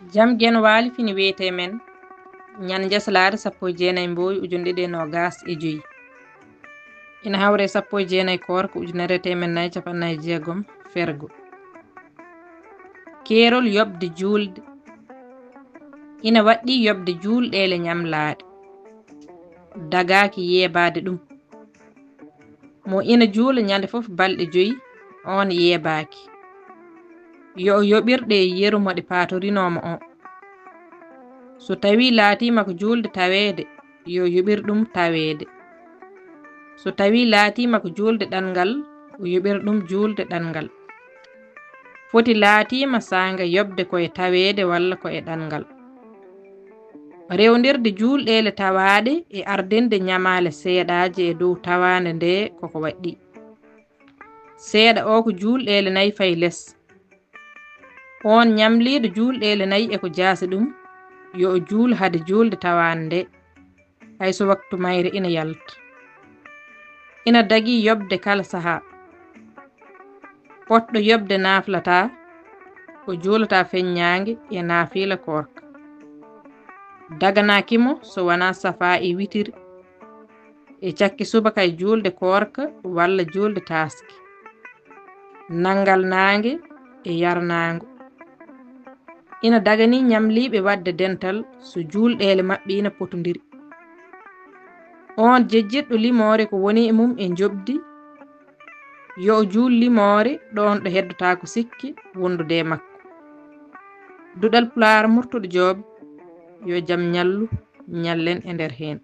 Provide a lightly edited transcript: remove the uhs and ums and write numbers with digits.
Jam gen waali fini wiyete men ñan jeslaade 19 mboy ujunde ɗe no gas e joyi ina hawre 19 korko ujunere temen nayi capannayi jeegom fergo keerol yobde juulde ina waɗɗi yobde juulɗele ñamlaade dagaaki yeebaade ɗum mo ina juula ñande fof balɗe joyi on yeebaaki yo o yoɓirɗe yeru moɗe paatorinomo on so tawi laatima ko juulde taweede yo yoɓir ɗum taweede so tawi laatima ko juulde ɗanngal o yoɓir ɗum juulde ɗanngal foti laatima sanga yobde koye taweede walla koye ɗanngal rewndirde juulɗele tawaaɗe e ardinde ñamaale seeɗaaje e dow tawaande nde koko waɗɗi seeɗa o ko juulɗele nayi fay less on ñamliiɗo juulɗele nayi eko jaasi ɗum yo o juul hade juulde tawaande nde hayso waktu mayre ina yalta ina dagi yobde kala sahaa poɗɗo yobde naaflata o juulata feññaange e naafiila korka daganakimo so wona safa e witiri e cakki subaka e juulde korka walla juulde taaske nangal naange e yarnaango ina dagani ñamliiɓe wadde dental so juulɗele maɓɓe ina potondiri on jejjitɗo limoore ko woni e mum e jobdi yo o juul limoore ɗon ɗo heddota ko sikki wondude makko duɗal pulaar murtuɗo joob yo jam ñallu ñallen e nder heen